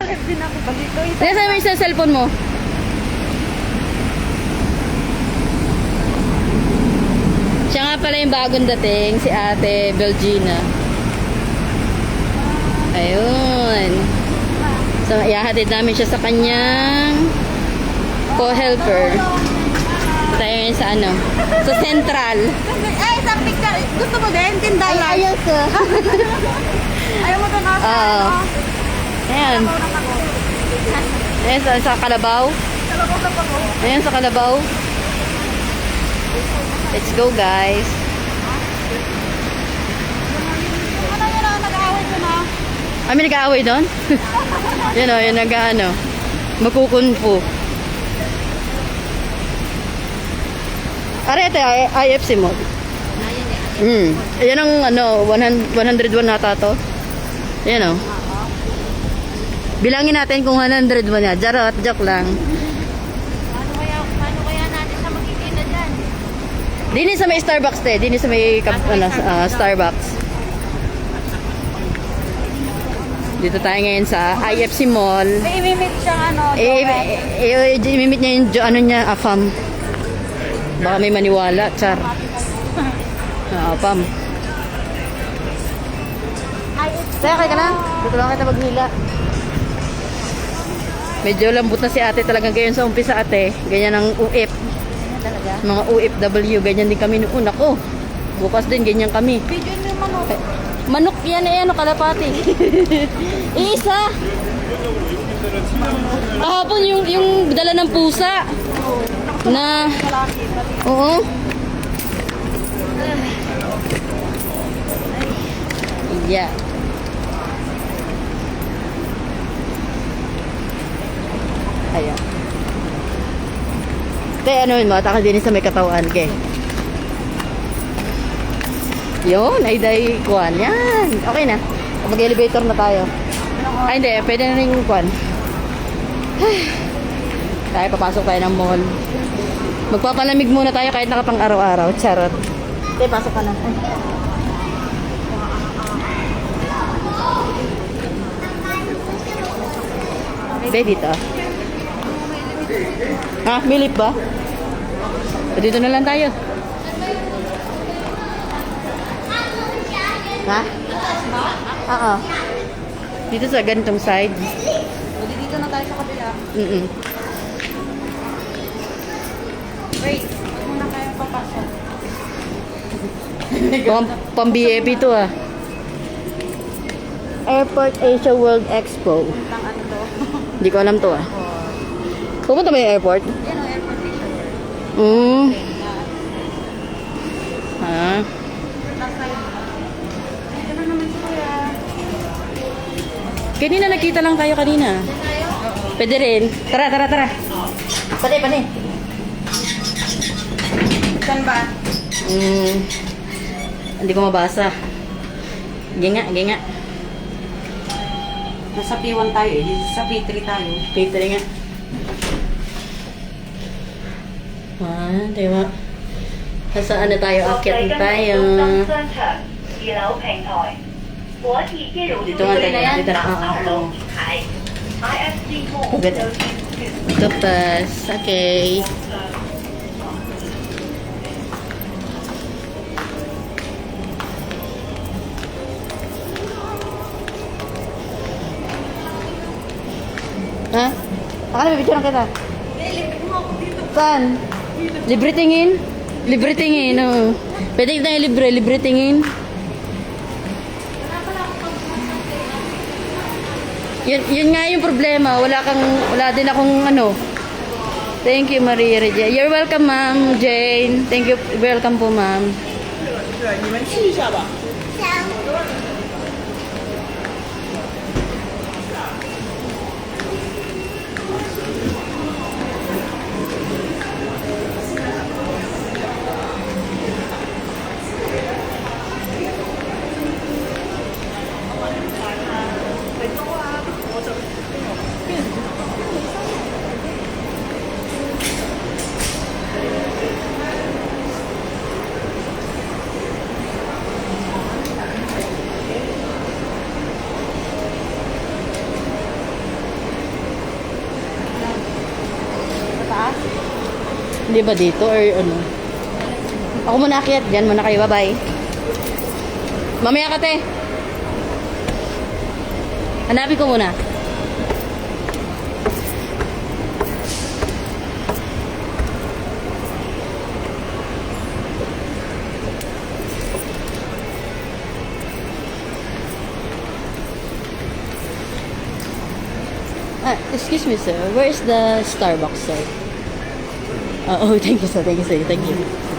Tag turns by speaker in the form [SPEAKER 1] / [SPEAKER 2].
[SPEAKER 1] Din ako balito.
[SPEAKER 2] Nasaan mo yung cellphone mo? Siya nga pala yung bagong dating, si Ate Belgina. Ayun. So, ihahatid namin siya sa kanyang co-helper. Tayo yun sa ano? Sa Central.
[SPEAKER 1] Ay, sa picture. Gusto mo din? Tindayan.
[SPEAKER 2] Ayaw ko.
[SPEAKER 1] Ayaw mo doon ako.
[SPEAKER 2] Oo. Ayan. Ayan sa Kalabaw. Ayan sa Kalabaw. Let's go, guys.
[SPEAKER 1] Ano yun ang nag-aaway ko na?
[SPEAKER 2] Kami nag-aaway doon? Yun o, yun nag-ano. Magkukunpo. Are ito, IFC mo. Yan ang ano, 101 nata to. Yan o. Bilangin natin kung 101 na. Jarot, joke lang.
[SPEAKER 1] Paano kaya natin siya makikita dyan?
[SPEAKER 2] Dini sa may Starbucks te. Dini sa may Starbucks. Dito tayo ngayon sa IFC Mall.
[SPEAKER 1] May imimit siyang ano,
[SPEAKER 2] Imimit niya yung ano niya, afam. Baka may maniwala, char. Afam. Kaya ka na? Dito lang kita maghila. Medyo lambot na si ate talagang gayon sa umpisa ate. Ganyan ang UF. Mga UFW, ganyan din kami noon. Ako, bukas din, ganyan kami.
[SPEAKER 1] Video niyo manok.
[SPEAKER 2] Manok yan eh, ano, kalapati. Isa. Kahapon yung dala ng pusa. Na, oo. Yeah. Ayan. Te, ano yun mo? Taka din sa may katawan, ke. Yun, ay day kuwan. Yan. Okay na. Mag-elevator na tayo. Ay, hindi. Pwede na rin kuwan. Tayo, papasok tayo ng mall. Magpapalamig muna tayo kahit nakapang araw-araw. Charot. Te, pasok ka na. Ay. Baby, dito. Ha? May lip ba? Dito na lang tayo. Ha? Oo. Dito sa ganitong side.
[SPEAKER 1] Dito na tayo sa kabila. Wait, huwag muna kayo papasok.
[SPEAKER 2] Pang-BAP to ah. Airport Asia World Expo.
[SPEAKER 1] Ang ano to?
[SPEAKER 2] Hindi ko alam to ah. Pupunta ba yung airport?
[SPEAKER 1] Yan o, airport station.
[SPEAKER 2] Ha?
[SPEAKER 1] Ito na naman si Kuya.
[SPEAKER 2] Kanina nakita lang tayo kanina. Pwede rin. Tara. Pane.
[SPEAKER 1] Saan ba?
[SPEAKER 2] Hindi ko mabasa. Ginga.
[SPEAKER 1] Nasa P1 tayo eh. Dito sa P3 tayo.
[SPEAKER 2] P3 nga. Diba? Saan na tayo? Akyat na tayo. Dito nga tayo. Dito na. Tapos, okay. Ha? Akala may picture kita. Saan? Libre tingin? Libre tingin, oo. Pwede tayo libre tingin. Yun nga yung problema. Wala din akong ano. Thank you, Maria Regia. You're welcome, Ma'am Jane. Thank you. Welcome po, Ma'am. Hindi ba dito or ano? Ako muna akyat. Diyan muna kayo. Bye-bye. Mamaya ka, te. Hanapin ko muna. Excuse me, sir. Where is the Starbucks, sir? Oh, thank you, sir. Thank you, sir. Thank you.